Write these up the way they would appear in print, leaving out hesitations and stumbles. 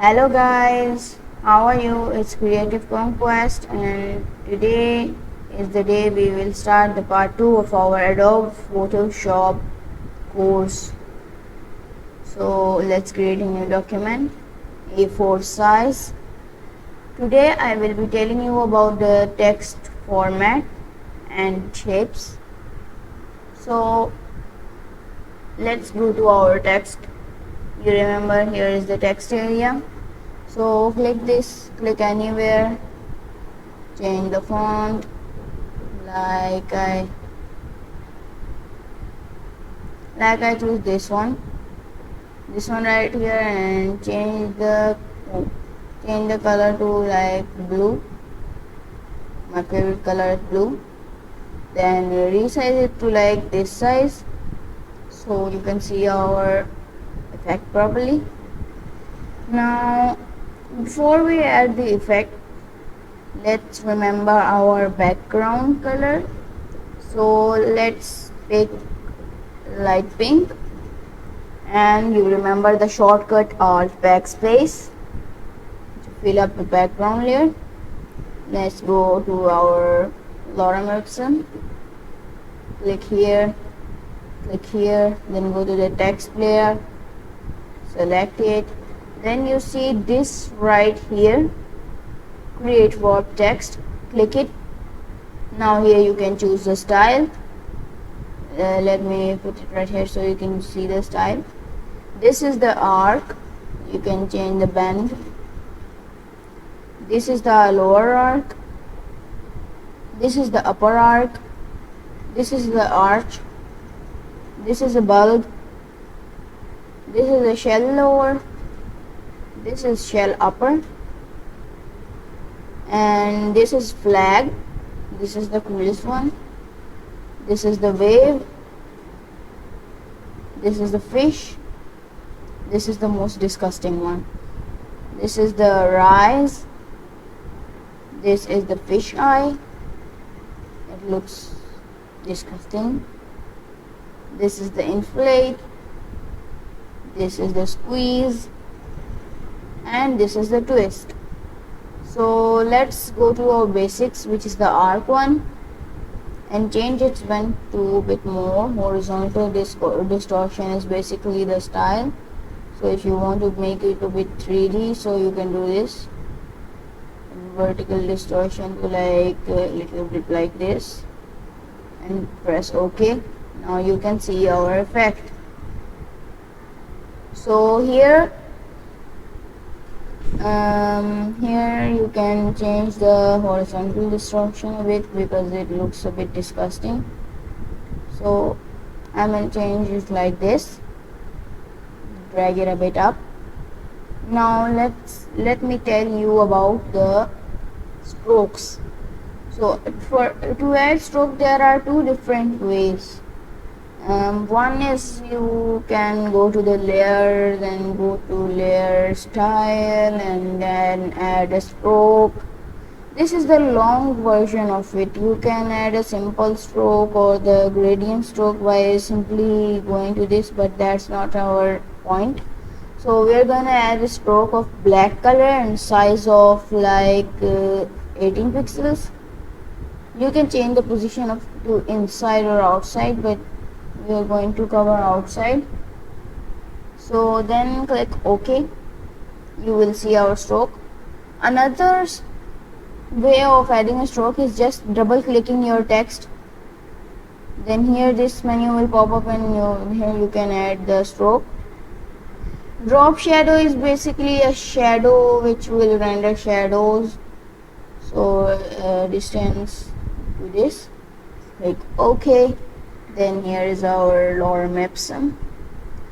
Hello guys, how are you? It's Creative Conquest, and today is the day we will start the part 2 of our Adobe Photoshop course. So let's create a new document, A4 size. Today I will be telling you about the text format and shapes. So let's go to our text. You remember here is the text area. So click this, click anywhere, change the font like I choose this one right here, and change the color to like blue. My favorite color is blue. Then resize it to like this size so you can see our effect properly. Now before we add the effect, let's remember our background color. So let's pick light pink, and you remember the shortcut Alt backspace to fill up the background layer. Let's go to our lorem ipsum, click here, then go to the text layer, select it, then you see this right here, create warp text, click it. Now here you can choose the style. Let me put it right here so you can see the style. This is the arc, you can change the bend. This is the lower arc, this is the upper arc, this is the arch, this is a bulb, this is a shell lower, this is shell upper, and this is flag. This is the coolest one. This is the wave, this is the fish, this is the most disgusting one. This is the rise, this is the fish eye, it looks disgusting. This is the inflate, this is the squeeze, and this is the twist. So let's go to our basics, which is the arc one, and change its bend to a bit more. Horizontal distortion is basically the style. So if you want to make it a bit 3D, so you can do this. And vertical distortion to like a little bit like this, and press OK. Now you can see our effect. So here you can change the horizontal distortion a bit because it looks a bit disgusting. So I will change it like this, drag it a bit up. Now let me tell you about the strokes. So to add stroke there are two different ways. One is you can go to the layer, then go to layer style, and then add a stroke. This is the long version of it. You can add a simple stroke or the gradient stroke by simply going to this, but that's not our point. So we're gonna add a stroke of black color and size of like 18 pixels. You can change the position of to inside or outside, but we are going to cover outside. So then click OK. You will see our stroke. Another way of adding a stroke is just double clicking your text. Then here this menu will pop up, and here you can add the stroke. Drop shadow is basically a shadow which will render shadows. So distance to this, click OK. Then here is our lorem ipsum.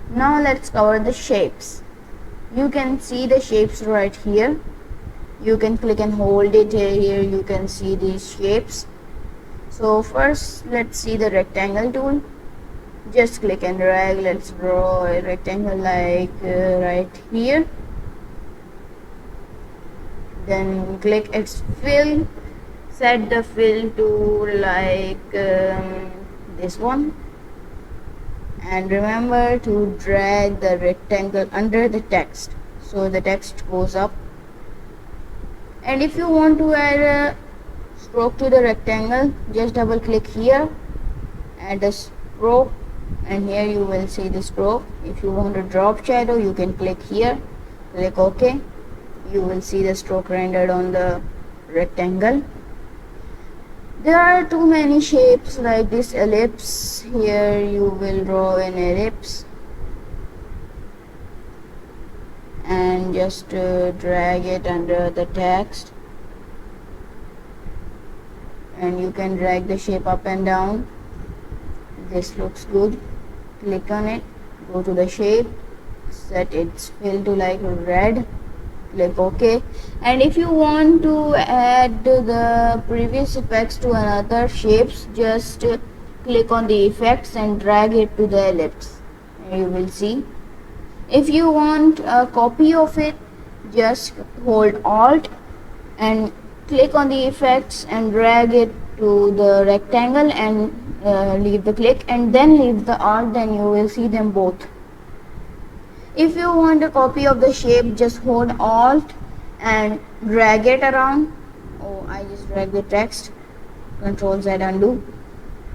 Now let's cover the shapes. You can see the shapes right here. You can click and hold it here. You can see these shapes. So first let's see the rectangle tool. Just click and drag. Let's draw a rectangle like right here. Then click its fill. Set the fill to like this one, and remember to drag the rectangle under the text so the text goes up. And if you want to add a stroke to the rectangle, just double click here, add a stroke, and here you will see the stroke. If you want a drop shadow, you can click here, click OK. You will see the stroke rendered on the rectangle. There are too many shapes like this ellipse. Here you will draw an ellipse and just drag it under the text, and you can drag the shape up and down. This looks good. Click on it, go to the shape, set its fill to like red, click OK. And if you want to add the previous effects to another shapes, just click on the effects and drag it to the ellipse, and you will see. If you want a copy of it, just hold Alt and click on the effects and drag it to the rectangle and leave the click, and then leave the Alt, then you will see them both. If you want a copy of the shape, just hold Alt and drag it around. Oh, I just drag the text. Control Z undo.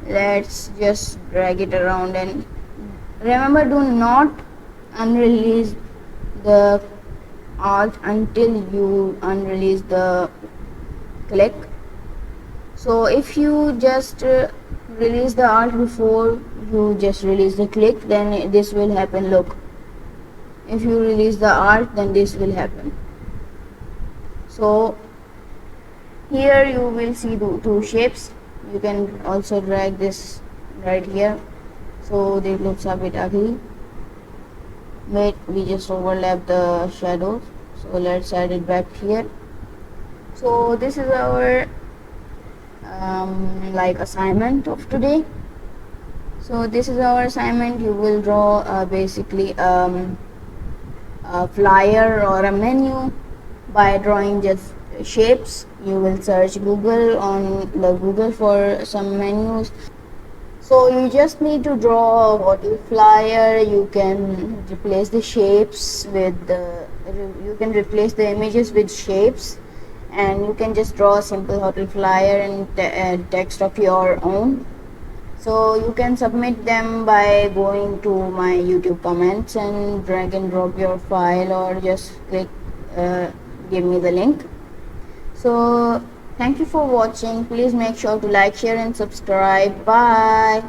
Let's just drag it around, and remember, do not unrelease the Alt until you unrelease the click. So if you just release the Alt before you just release the click, then this will happen. Look, if you release the Alt, then this will happen. So here you will see two shapes. You can also drag this right here, so it looks a bit ugly. Wait, we just overlap the shadows, so let's add it back here. So this is our like assignment of today. So this is our assignment. You will draw basically a flyer or a menu by drawing just shapes. You will search Google on the Google for some menus. So you just need to draw a hotel flyer. You can replace the shapes with you can replace the images with shapes, and you can just draw a simple hotel flyer and text of your own. So you can submit them by going to my YouTube comments and drag and drop your file, or just click give me the link. So thank you for watching. Please make sure to like, share and subscribe. Bye.